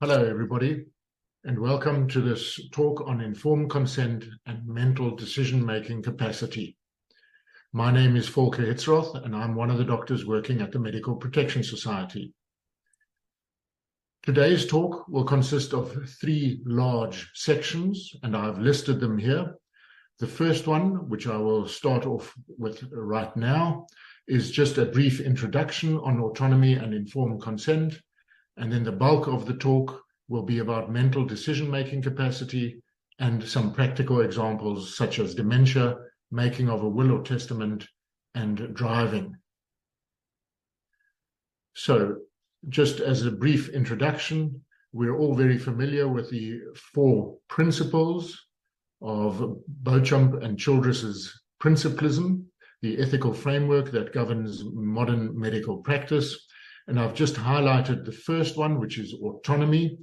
Hello, everybody, and welcome to this talk on informed consent and mental decision-making capacity. My name is Volker Hitzeroth, and I'm one of the doctors working at the Medical Protection Society. Today's talk will consist of three large sections, and I've listed them here. The first one, which I will start off with right now, is just a brief introduction on autonomy and informed consent. And then the bulk of the talk will be about mental decision-making capacity and some practical examples such as dementia, making of a will or testament, and driving. So just as a brief introduction, we're all very familiar with the four principles of Beauchamp and Childress's principlism, the ethical framework that governs modern medical practice. And I've just highlighted the first one, which is autonomy,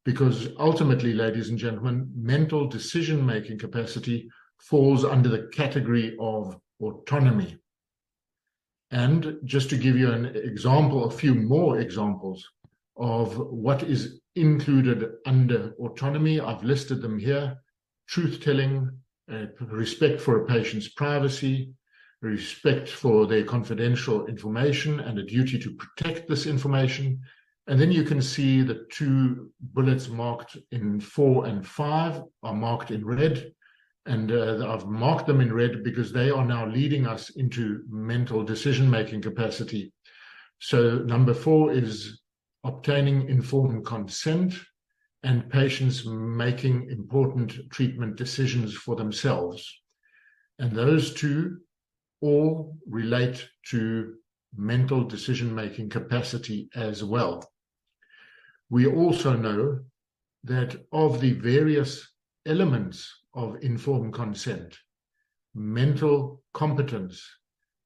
because ultimately, ladies and gentlemen, mental decision-making capacity falls under the category of autonomy. And just to give you an example, a few more examples of what is included under autonomy, I've listed them here: truth-telling, respect for a patient's privacy, respect for their confidential information and a duty to protect this information. And then you can see the two bullets marked in 4 and 5 are marked in red. And I've marked them in red because they are now leading us into mental decision-making capacity. So number 4 is obtaining informed consent and patients making important treatment decisions for themselves. And those two all relate to mental decision-making capacity as well. We also know that of the various elements of informed consent, mental competence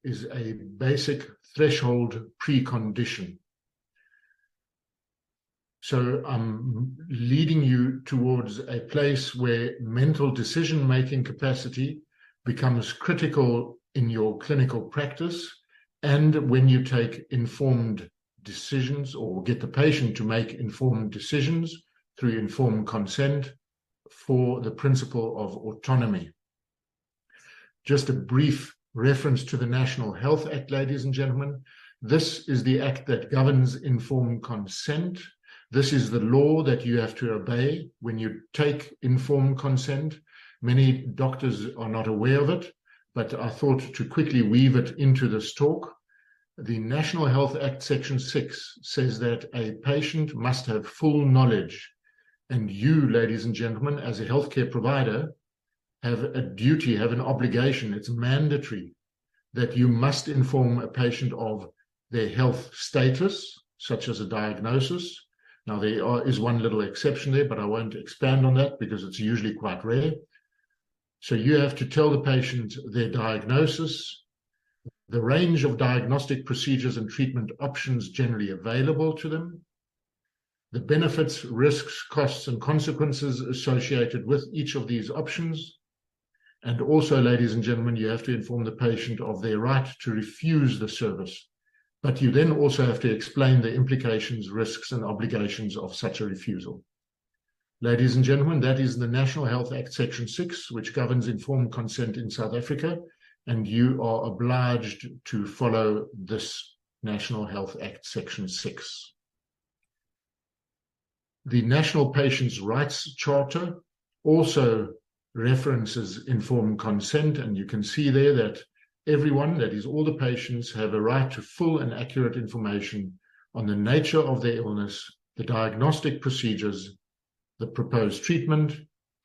is a basic threshold precondition. So I'm leading you towards a place where mental decision-making capacity becomes critical in your clinical practice, and when you take informed decisions or get the patient to make informed decisions through informed consent for the principle of autonomy. Just a brief reference to the National Health Act, ladies and gentlemen. This is the act that governs informed consent. This is the law that you have to obey when you take informed consent. Many doctors are not aware of it, but I thought to quickly weave it into this talk. The National Health Act Section 6 says that a patient must have full knowledge, and you, ladies and gentlemen, as a healthcare provider, have a duty, have an obligation, it's mandatory, that you must inform a patient of their health status, such as a diagnosis. Now, there is one little exception there, but I won't expand on that because it's usually quite rare. So you have to tell the patient their diagnosis, the range of diagnostic procedures and treatment options generally available to them, the benefits, risks, costs, and consequences associated with each of these options. And also, ladies and gentlemen, you have to inform the patient of their right to refuse the service. But you then also have to explain the implications, risks, and obligations of such a refusal. Ladies and gentlemen, that is the National Health Act Section 6, which governs informed consent in South Africa, and you are obliged to follow this National Health Act Section 6. The National Patients' Rights Charter also references informed consent, and you can see there that everyone, that is all the patients, have a right to full and accurate information on the nature of their illness, the diagnostic procedures, the proposed treatment,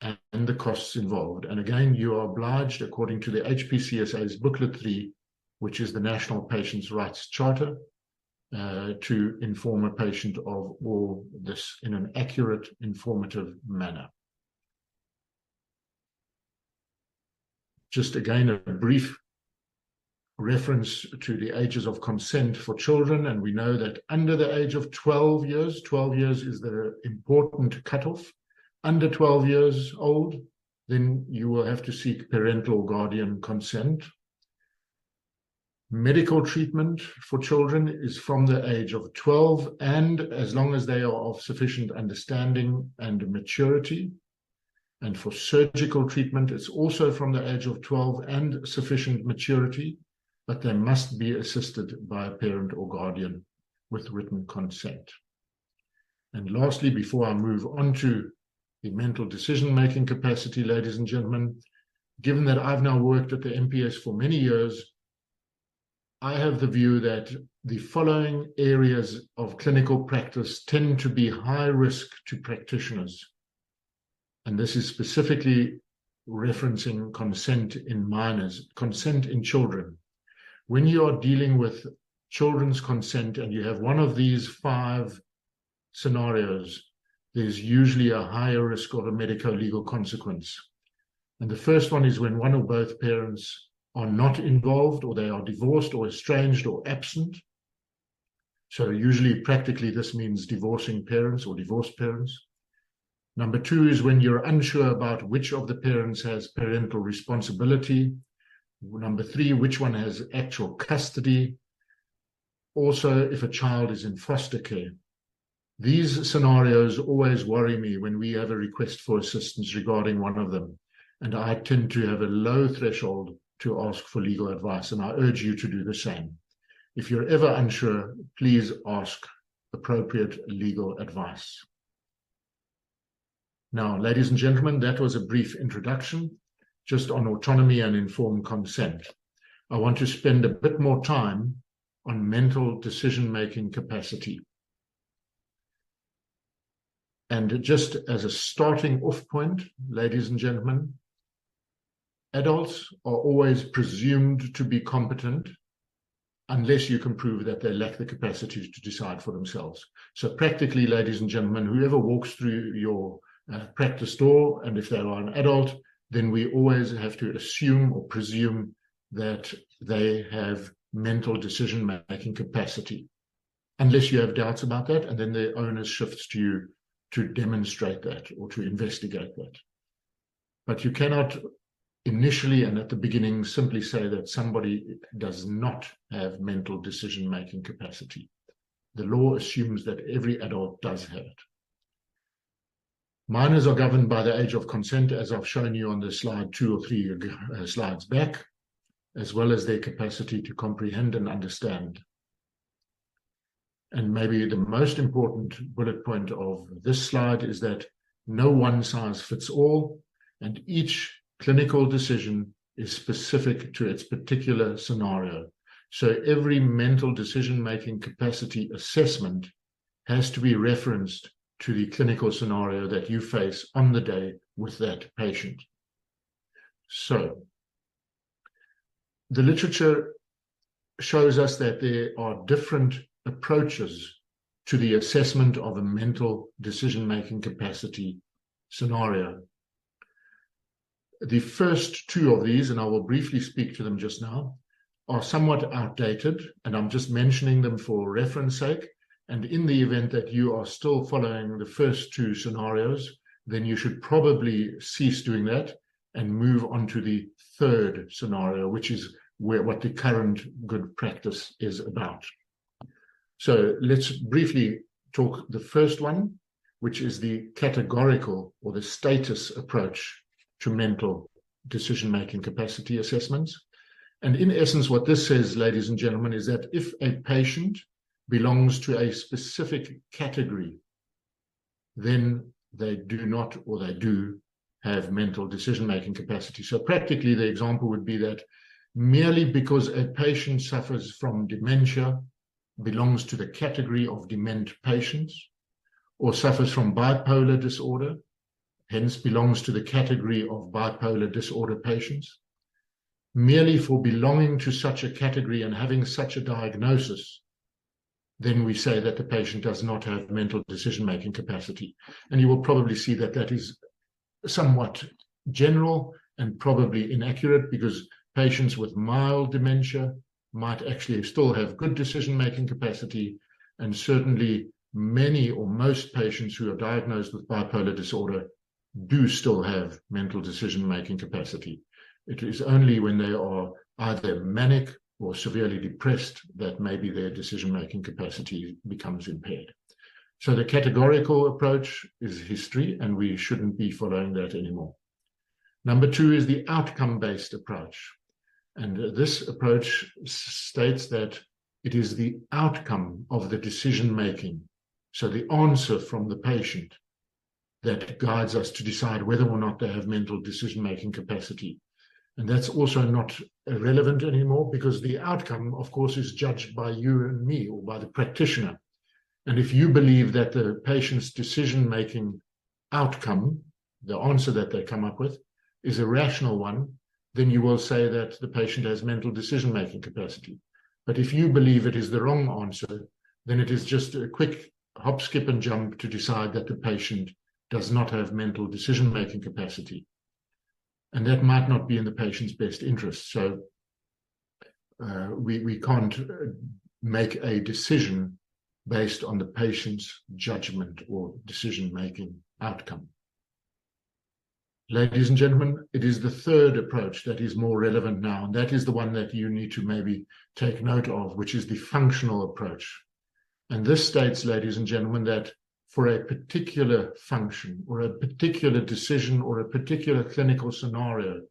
and the costs involved. And again, you are obliged, according to the HPCSA's Booklet 3, which is the National Patients' Rights Charter, to inform a patient of all this in an accurate, informative manner. Just again, a brief reference to the ages of consent for children, and we know that under the age of 12 years is the important cutoff. Under 12 years old, then you will have to seek parental guardian consent. Medical treatment for children is from the age of 12, and as long as they are of sufficient understanding and maturity. And for surgical treatment, it's also from the age of 12 and sufficient maturity, but they must be assisted by a parent or guardian with written consent. And lastly, before I move on to the mental decision-making capacity, ladies and gentlemen, given that I've now worked at the MPS for many years, I have the view that the following areas of clinical practice tend to be high risk to practitioners. And this is specifically referencing consent in minors, consent in children. When you are dealing with children's consent and you have one of these 5 scenarios, there's usually a higher risk of a medico-legal consequence. And the first one is when one or both parents are not involved, or they are divorced or estranged or absent. So usually, practically, this means divorcing parents or divorced parents. Number 2 is when you're unsure about which of the parents has parental responsibility. Number 3, which one has actual custody. Also, if a child is in foster care. These scenarios always worry me when we have a request for assistance regarding one of them. And I tend to have a low threshold to ask for legal advice, and I urge you to do the same. If you're ever unsure, please ask appropriate legal advice. Now, ladies and gentlemen, that was a brief introduction just on autonomy and informed consent. I want to spend a bit more time on mental decision-making capacity. And just as a starting off point, ladies and gentlemen, adults are always presumed to be competent unless you can prove that they lack the capacity to decide for themselves. So practically, ladies and gentlemen, whoever walks through your practice door, and if they are an adult, then we always have to assume or presume that they have mental decision-making capacity, unless you have doubts about that, and then the onus shifts to you to demonstrate that or to investigate that. But you cannot initially and at the beginning simply say that somebody does not have mental decision-making capacity. The law assumes that every adult does have it. Minors are governed by the age of consent, as I've shown you on the slide 2 or 3 slides back, as well as their capacity to comprehend and understand. And maybe the most important bullet point of this slide is that no one size fits all, and each clinical decision is specific to its particular scenario. So every mental decision-making capacity assessment has to be referenced to the clinical scenario that you face on the day with that patient. So the literature shows us that there are different approaches to the assessment of a mental decision-making capacity scenario. The first 2 of these, and I will briefly speak to them just now, are somewhat outdated, and I'm just mentioning them for reference sake. And in the event that you are still following the first 2 scenarios, then you should probably cease doing that and move on to the 3rd scenario, which is what the current good practice is about. So let's briefly talk the first one, which is the categorical or the status approach to mental decision-making capacity assessments. And in essence, what this says, ladies and gentlemen, is that if a patient belongs to a specific category, then they do not, or they do, have mental decision-making capacity. So practically, the example would be that merely because a patient suffers from dementia, belongs to the category of dement patients, or suffers from bipolar disorder, hence belongs to the category of bipolar disorder patients, merely for belonging to such a category and having such a diagnosis, then we say that the patient does not have mental decision-making capacity. And you will probably see that that is somewhat general and probably inaccurate, because patients with mild dementia might actually still have good decision-making capacity, and certainly many or most patients who are diagnosed with bipolar disorder do still have mental decision-making capacity. It is only when they are either manic or severely depressed that maybe their decision-making capacity becomes impaired. So the categorical approach is history, and we shouldn't be following that anymore. Number two is the outcome-based approach. And this approach states that it is the outcome of the decision-making, so the answer from the patient, that guides us to decide whether or not they have mental decision-making capacity. And that's also not relevant anymore, because the outcome, of course, is judged by you and me, or by the practitioner. And if you believe that the patient's decision-making outcome, the answer that they come up with, is a rational one, then you will say that the patient has mental decision-making capacity. But if you believe it is the wrong answer, then it is just a quick hop, skip, and jump to decide that the patient does not have mental decision-making capacity. And that might not be in the patient's best interest. So we can't make a decision based on the patient's judgment or decision-making outcome. Ladies and gentlemen, it is the third approach that is more relevant now, and that is the one that you need to maybe take note of, which is the functional approach. And this states, ladies and gentlemen, that for a particular function or a particular decision or a particular clinical scenario,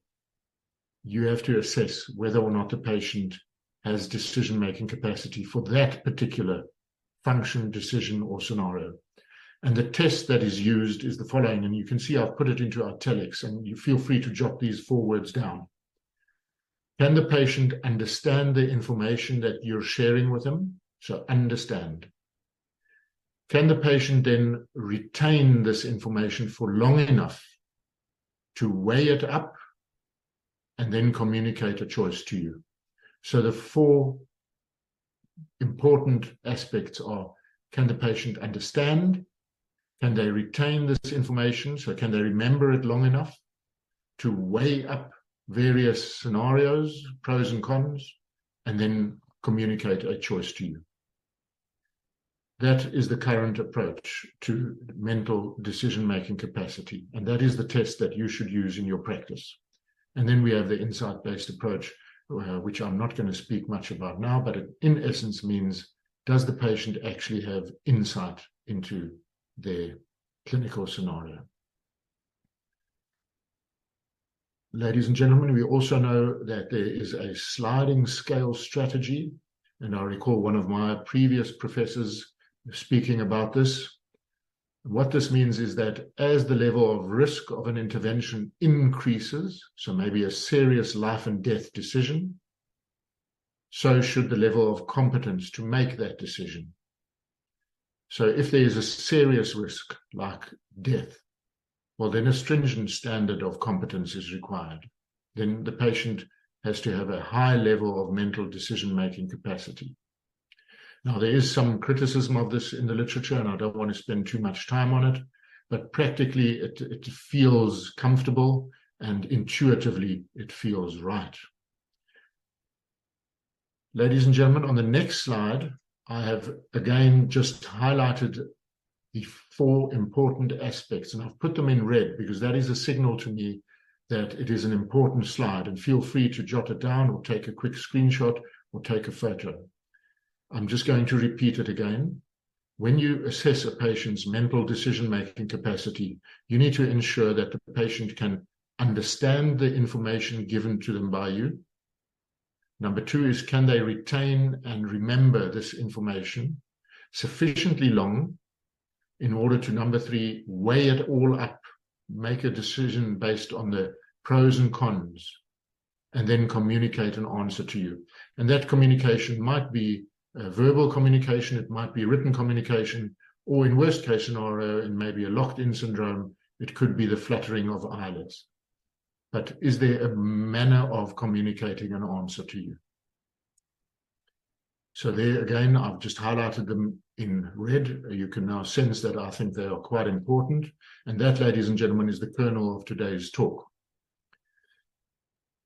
you have to assess whether or not the patient has decision-making capacity for that particular function, decision, or scenario. And the test that is used is the following, and you can see I've put it into italics, and you feel free to jot these 4 words down. Can the patient understand the information that you're sharing with them? So understand. Can the patient then retain this information for long enough to weigh it up and then communicate a choice to you? So the 4 important aspects are: can the patient understand? Can they retain this information? So can they remember it long enough to weigh up various scenarios, pros and cons, and then communicate a choice to you? That is the current approach to mental decision-making capacity, and that is the test that you should use in your practice. And then we have the insight-based approach, which I'm not going to speak much about now, but it in essence means, does the patient actually have insight into their clinical scenario? Ladies and gentlemen, we also know that there is a sliding scale strategy, and I recall one of my previous professors speaking about this. What this means is that as the level of risk of an intervention increases, so maybe a serious life and death decision, so should the level of competence to make that decision. So if there is a serious risk like death, well, then a stringent standard of competence is required. Then the patient has to have a high level of mental decision-making capacity. Now, there is some criticism of this in the literature, and I don't want to spend too much time on it, but practically it feels comfortable, and intuitively it feels right. Ladies and gentlemen, on the next slide, I have again just highlighted the 4 important aspects, and I've put them in red because that is a signal to me that it is an important slide, and feel free to jot it down or take a quick screenshot or take a photo. I'm just going to repeat it again. When you assess a patient's mental decision-making capacity, you need to ensure that the patient can understand the information given to them by you. Number 2 is, can they retain and remember this information sufficiently long in order to, number 3, weigh it all up, make a decision based on the pros and cons, and then communicate an answer to you. And that communication might be verbal communication, it might be written communication, or in worst case scenario, in maybe a locked-in syndrome, it could be the fluttering of eyelids. But is there a manner of communicating an answer to you? So there again, I've just highlighted them in red. You can now sense that I think they are quite important. And that, ladies and gentlemen, is the kernel of today's talk.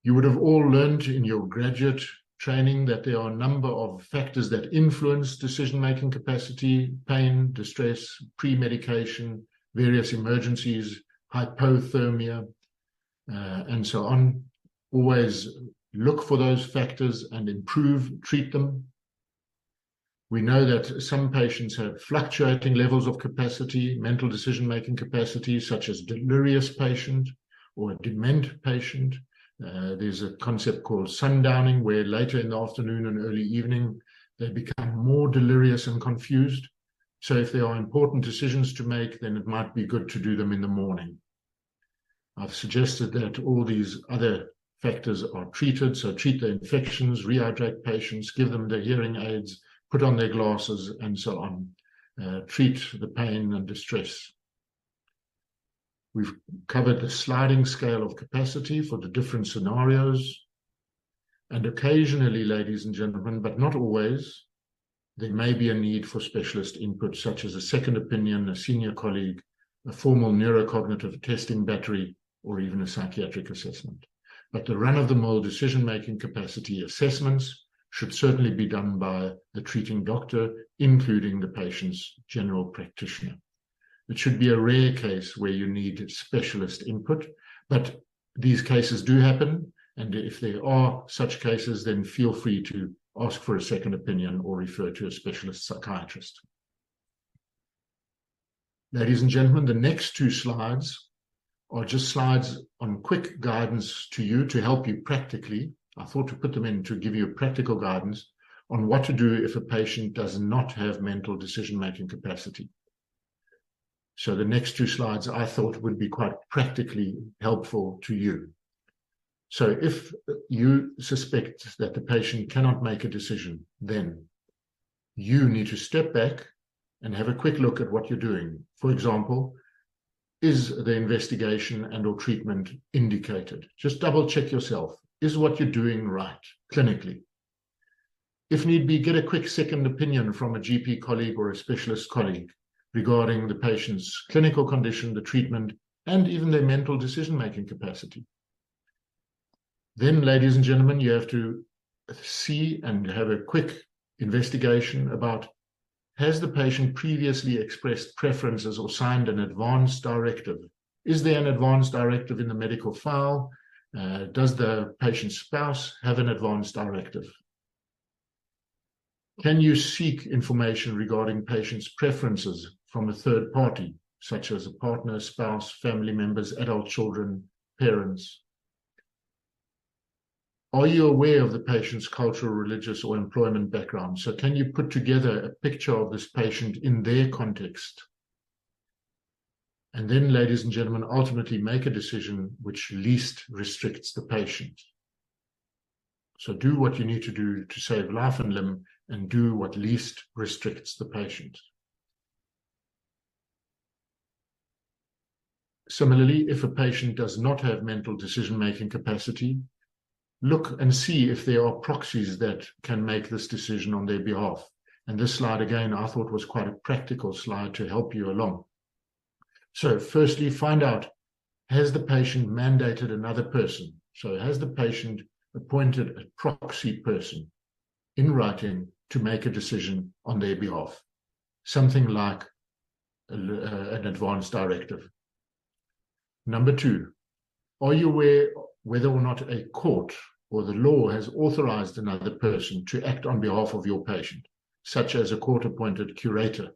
You would have all learned in your graduate training that there are a number of factors that influence decision-making capacity: pain, distress, pre-medication, various emergencies, hypothermia, and so on. Always look for those factors and treat them. We know that some patients have fluctuating levels of capacity, mental decision-making capacity, such as delirious patient or a dement patient. There's a concept called sundowning, where later in the afternoon and early evening, they become more delirious and confused. So if there are important decisions to make, then it might be good to do them in the morning. I've suggested that all these other factors are treated. So treat the infections, rehydrate patients, give them the hearing aids, put on their glasses, and so on. Treat the pain and distress. We've covered the sliding scale of capacity for the different scenarios. And occasionally, ladies and gentlemen, but not always, there may be a need for specialist input, such as a second opinion, a senior colleague, a formal neurocognitive testing battery, or even a psychiatric assessment. But the run-of-the-mill decision-making capacity assessments should certainly be done by the treating doctor, including the patient's general practitioner. It should be a rare case where you need specialist input, but these cases do happen, and if there are such cases, then feel free to ask for a second opinion or refer to a specialist psychiatrist. Ladies and gentlemen, the next two slides are just slides on quick guidance to you to help you practically. I thought to put them in to give you practical guidance on what to do if a patient does not have mental decision-making capacity. So the next two slides I thought would be quite practically helpful to you. So if you suspect that the patient cannot make a decision, then you need to step back and have a quick look at what you're doing. For example, is the investigation and or treatment indicated? Just double check yourself. Is what you're doing right clinically? If need be, get a quick second opinion from a GP colleague or a specialist colleague regarding the patient's clinical condition, the treatment, and even their mental decision-making capacity. Then, ladies and gentlemen, you have to see and have a quick investigation about, has the patient previously expressed preferences or signed an advance directive? Is there an advance directive in the medical file? Does the patient's spouse have an advance directive? Can you seek information regarding patients' preferences from a third party, such as a partner, spouse, family members, adult children, parents? Are you aware of the patient's cultural, religious, or employment background? So can you put together a picture of this patient in their context? And then, ladies and gentlemen, ultimately make a decision which least restricts the patient. So do what you need to do to save life and limb, and do what least restricts the patient. Similarly, if a patient does not have mental decision-making capacity, look and see if there are proxies that can make this decision on their behalf. And this slide, again, I thought was quite a practical slide to help you along. So firstly, find out, has the patient mandated another person? So has the patient appointed a proxy person in writing to make a decision on their behalf? Something like an advance directive. Number two, are you aware whether or not a court or the law has authorized another person to act on behalf of your patient, such as a court-appointed curator?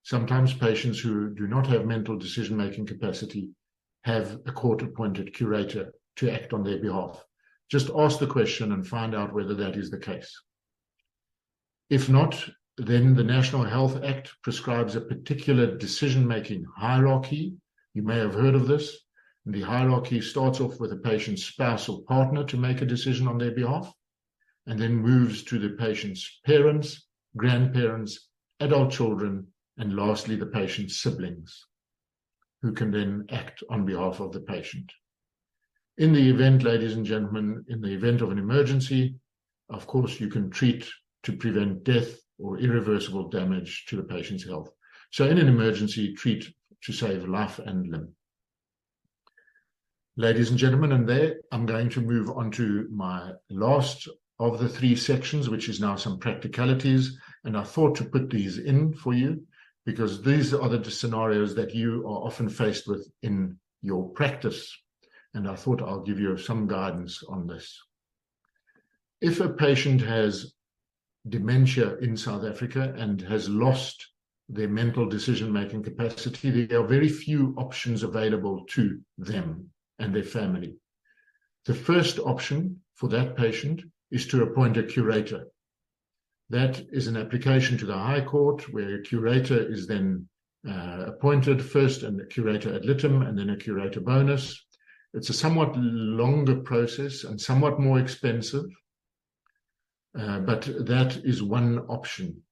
Sometimes patients who do not have mental decision-making capacity have a court-appointed curator to act on their behalf. Just ask the question and find out whether that is the case. If not, then the National Health Act prescribes a particular decision-making hierarchy. You may have heard of this. And the hierarchy starts off with a patient's spouse or partner to make a decision on their behalf, and then moves to the patient's parents, grandparents, adult children, and lastly, the patient's siblings, who can then act on behalf of the patient. In the event, ladies and gentlemen, in the event of an emergency, of course, you can treat to prevent death or irreversible damage to the patient's health. So in an emergency, treat to save life and limb. Ladies and gentlemen, and there I'm going to move on to my last of the three sections, which is now some practicalities. And I thought to put these in for you because these are the scenarios that you are often faced with in your practice. And I thought I'll give you some guidance on this. If a patient has dementia in South Africa and has lost their mental decision-making capacity, there are very few options available to them and their family. The first option for that patient is to appoint a curator. That is an application to the High Court where a curator is then appointed first, and a curator ad litem, and then a curator bonus. It's a somewhat longer process and somewhat more expensive, but that is one option.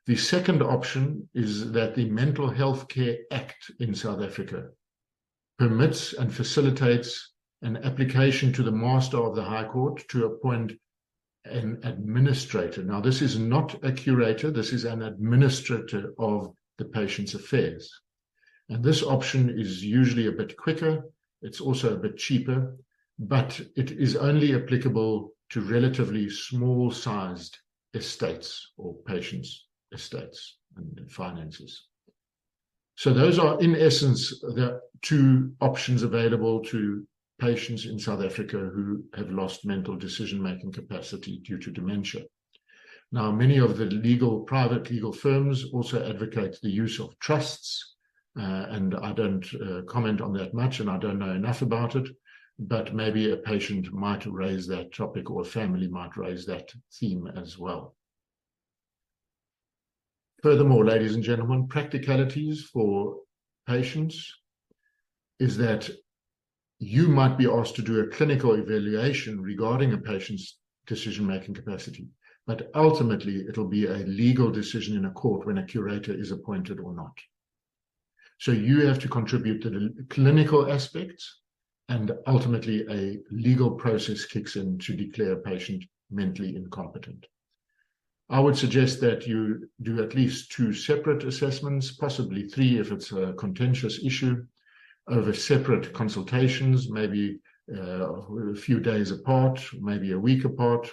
The second option is that the Mental Health Care Act in South Africa permits and facilitates an application to the Master of the High Court to appoint an administrator. Now, this is not a curator, this is an administrator of the patient's affairs. And this option is usually a bit quicker, it's also a bit cheaper, but it is only applicable to relatively small-sized estates or patients' estates and finances. So those are, in essence, the two options available to patients in South Africa who have lost mental decision-making capacity due to dementia. Now, many of the private legal firms also advocate the use of trusts, and I don't comment on that much, and I don't know enough about it, but maybe a patient might raise that topic, or a family might raise that theme as well. Furthermore, ladies and gentlemen, practicalities for patients is that you might be asked to do a clinical evaluation regarding a patient's decision-making capacity, but ultimately it'll be a legal decision in a court when a curator is appointed or not. So you have to contribute to the clinical aspects, and ultimately a legal process kicks in to declare a patient mentally incompetent. I would suggest that you do at least 2 separate assessments, possibly 3 if it's a contentious issue, over separate consultations, maybe a few days apart, maybe a week apart.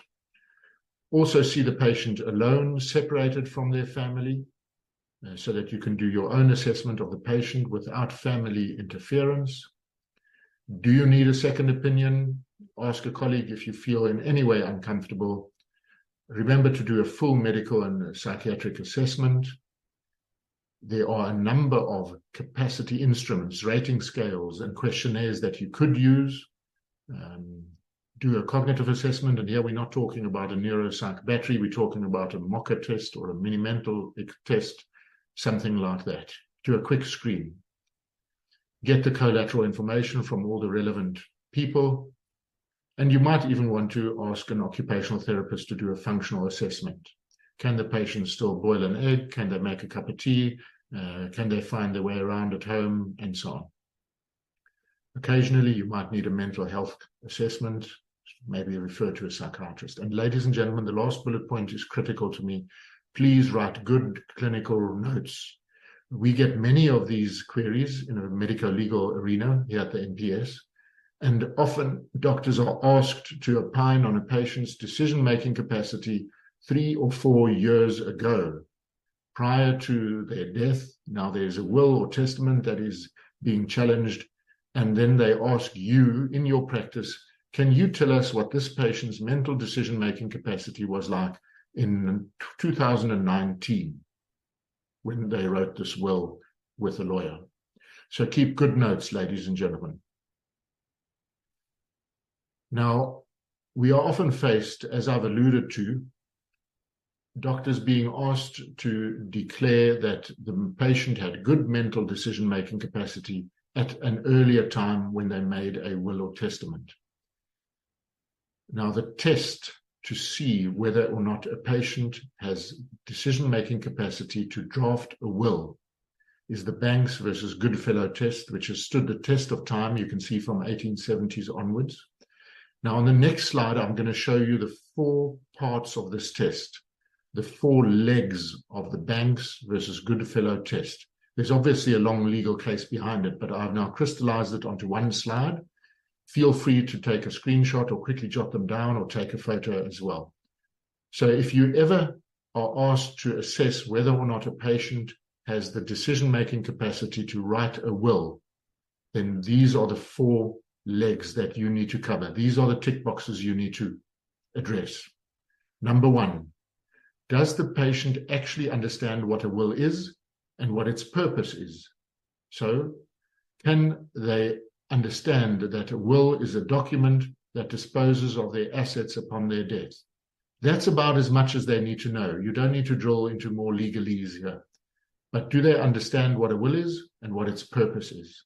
Also see the patient alone, separated from their family, so that you can do your own assessment of the patient without family interference. Do you need a second opinion? Ask a colleague if you feel in any way uncomfortable. Remember to do a full medical and psychiatric assessment. There are a number of capacity instruments, rating scales, and questionnaires that you could use. Do a cognitive assessment, and here we're not talking about a neuropsych battery, we're talking about a mocker test or a mini mental test, something like that. Do a quick screen. Get the collateral information from all the relevant people, and you might even want to ask an occupational therapist to do a functional assessment. Can the patient still boil an egg? Can they make a cup of tea? Can they find their way around at home? And so on. Occasionally, you might need a mental health assessment, maybe refer to a psychiatrist. And ladies and gentlemen, the last bullet point is critical to me. Please write good clinical notes. We get many of these queries in a medico-legal arena here at the MPS, and often doctors are asked to opine on a patient's decision-making capacity 3 or 4 years ago, prior to their death. Now there's a will or testament that is being challenged, and then they ask you in your practice, can you tell us what this patient's mental decision-making capacity was like in 2019 when they wrote this will with a lawyer? So keep good notes, ladies and gentlemen. Now, we are often faced, as I've alluded to, doctors being asked to declare that the patient had good mental decision-making capacity at an earlier time when they made a will or testament. Now, the test to see whether or not a patient has decision-making capacity to draft a will is the Banks versus Goodfellow test, which has stood the test of time, you can see from 1870s onwards. Now, on the next slide, I'm going to show you the 4 parts of this test, the 4 legs of the Banks versus Goodfellow test. There's obviously a long legal case behind it, but I've now crystallized it onto one slide. Feel free to take a screenshot or quickly jot them down or take a photo as well. So if you ever are asked to assess whether or not a patient has the decision-making capacity to write a will, then these are the 4 legs that you need to cover. These are the tick boxes you need to address. Number one, does the patient actually understand what a will is and what its purpose is? So, can they understand that a will is a document that disposes of their assets upon their death? That's about as much as they need to know. You don't need to drill into more legalese here. But do they understand what a will is and what its purpose is?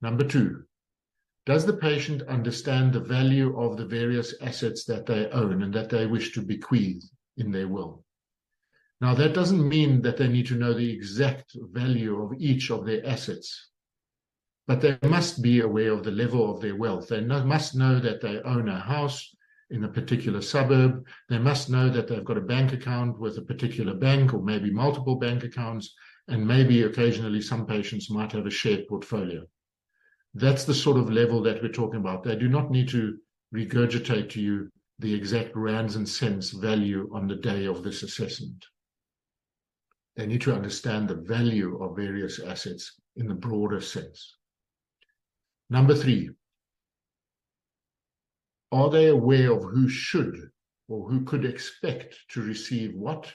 Number two, does the patient understand the value of the various assets that they own and that they wish to bequeath in their will? Now, that doesn't mean that they need to know the exact value of each of their assets, but they must be aware of the level of their wealth. They must know that they own a house in a particular suburb. They must know that they've got a bank account with a particular bank, or maybe multiple bank accounts, and maybe occasionally some patients might have a shared portfolio. That's the sort of level that we're talking about. They do not need to regurgitate to you the exact rands and cents value on the day of this assessment. They need to understand the value of various assets in the broader sense. Number three, are they aware of who should or who could expect to receive what,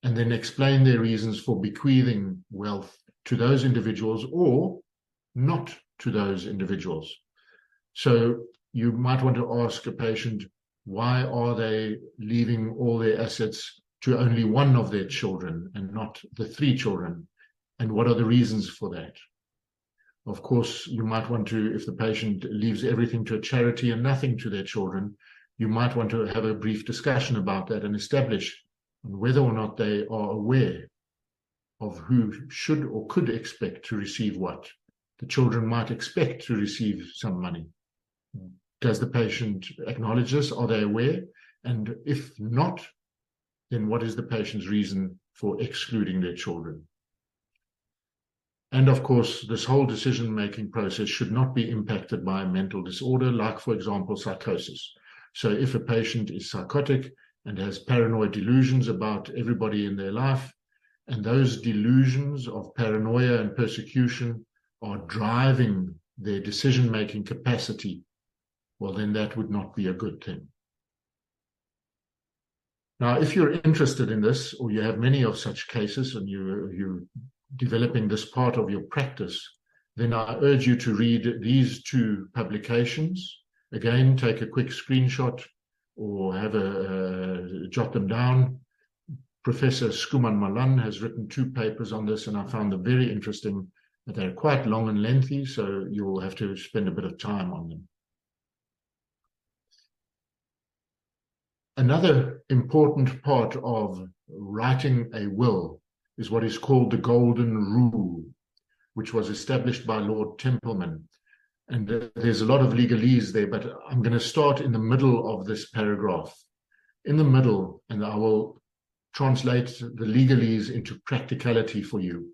and then explain their reasons for bequeathing wealth to those individuals or not to those individuals? So you might want to ask a patient, why are they leaving all their assets to only one of their children and not the three children? And what are the reasons for that? Of course, you might want to, if the patient leaves everything to a charity and nothing to their children, you might want to have a brief discussion about that and establish whether or not they are aware of who should or could expect to receive what. The children might expect to receive some money. Does the patient acknowledge this? Are they aware? And if not, then what is the patient's reason for excluding their children? And of course, this whole decision-making process should not be impacted by a mental disorder, like, for example, psychosis. So if a patient is psychotic and has paranoid delusions about everybody in their life, and those delusions of paranoia and persecution are driving their decision-making capacity, well, then that would not be a good thing. Now, if you're interested in this, or you have many of such cases, and you're developing this part of your practice, then I urge you to read these two publications. Again, take a quick screenshot or jot them down. Professor Skuman Malan has written 2 papers on this, and I found them very interesting. They're quite long and lengthy, so you'll have to spend a bit of time on them. Another important part of writing a will is what is called the Golden Rule, which was established by Lord Templeman. And there's a lot of legalese there, but I'm going to start in the middle of this paragraph. In the middle, and I will translate the legalese into practicality for you.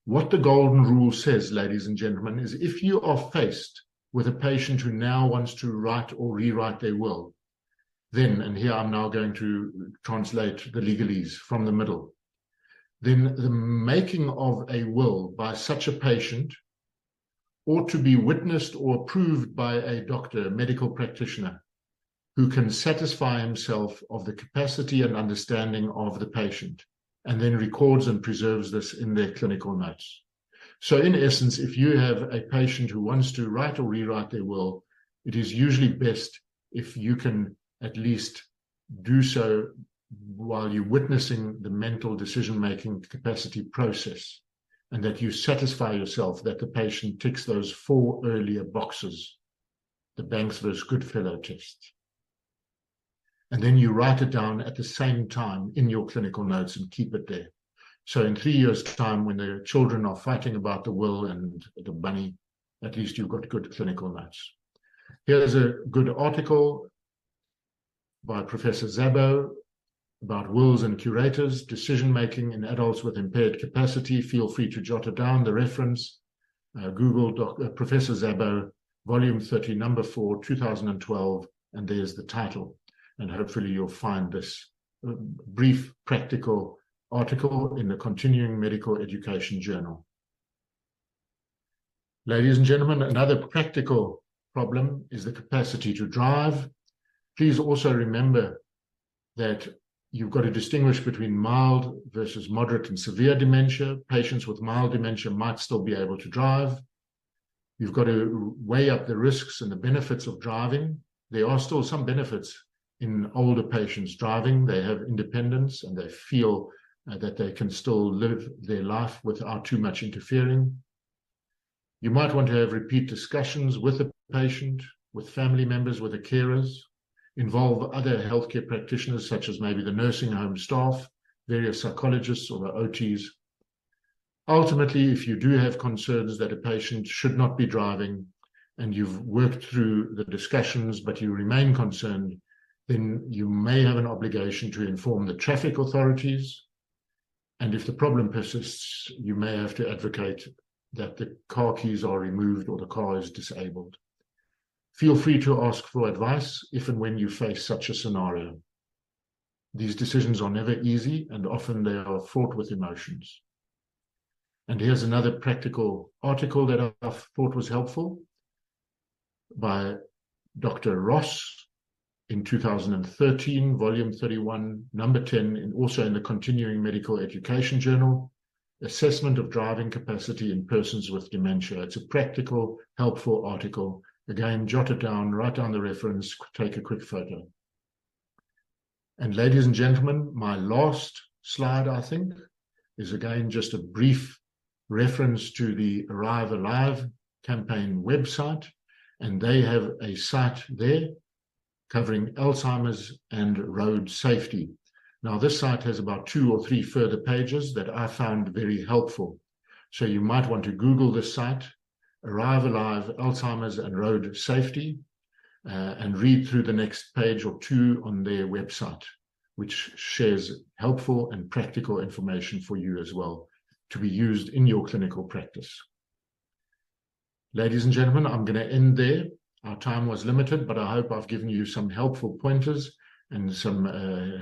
What the Golden Rule says, ladies and gentlemen, is if you are faced with a patient who now wants to write or rewrite their will, then, and here I'm now going to translate the legalese from the middle, then the making of a will by such a patient ought to be witnessed or approved by a doctor, a medical practitioner, who can satisfy himself of the capacity and understanding of the patient, and then records and preserves this in their clinical notes. So in essence, if you have a patient who wants to write or rewrite their will, it is usually best if you can at least do so while you're witnessing the mental decision-making capacity process, and that you satisfy yourself that the patient ticks those 4 earlier boxes, the Banks versus Goodfellow test. And then you write it down at the same time in your clinical notes and keep it there. So in 3 years' time, when the children are fighting about the will and the money, at least you've got good clinical notes. Here's a good article by Professor Szabo about wills and curators, decision-making in adults with impaired capacity. Feel free to jot it down, the reference. Google Professor Szabo, Volume 30, Number 4, 2012, and there's the title. And hopefully you'll find this brief practical article in the Continuing Medical Education Journal. Ladies and gentlemen, another practical problem is the capacity to drive. Please also remember that you've got to distinguish between mild versus moderate and severe dementia. Patients with mild dementia might still be able to drive. You've got to weigh up the risks and the benefits of driving. There are still some benefits in older patients driving. They have independence and they feel that they can still live their life without too much interfering. You might want to have repeat discussions with the patient, with family members, with the carers, involve other healthcare practitioners, such as maybe the nursing home staff, various psychologists or the OTs. Ultimately, if you do have concerns that a patient should not be driving and you've worked through the discussions, but you remain concerned, then you may have an obligation to inform the traffic authorities. And if the problem persists, you may have to advocate that the car keys are removed or the car is disabled. Feel free to ask for advice if and when you face such a scenario. These decisions are never easy, and often they are fraught with emotions. And here's another practical article that I thought was helpful by Dr. Ross in 2013, volume 31, number 10, and also in the Continuing Medical Education Journal, Assessment of Driving Capacity in Persons with Dementia. It's a practical, helpful article. Again, jot it down, write down the reference, take a quick photo. And ladies and gentlemen, my last slide, I think, is again just a brief reference to the Arrive Alive campaign website. And they have a site there covering Alzheimer's and road safety. Now, this site has about 2 or 3 further pages that I found very helpful. So you might want to Google this site, Arrive Alive, Alzheimer's and Road Safety, and read through the next page or 2 on their website, which shares helpful and practical information for you as well to be used in your clinical practice. Ladies and gentlemen, I'm going to end there. Our time was limited, but I hope I've given you some helpful pointers and some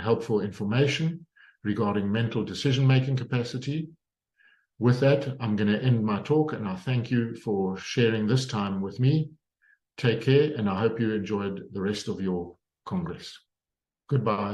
helpful information regarding mental decision-making capacity. With that, I'm going to end my talk, and I thank you for sharing this time with me. Take care, and I hope you enjoyed the rest of your Congress. Goodbye.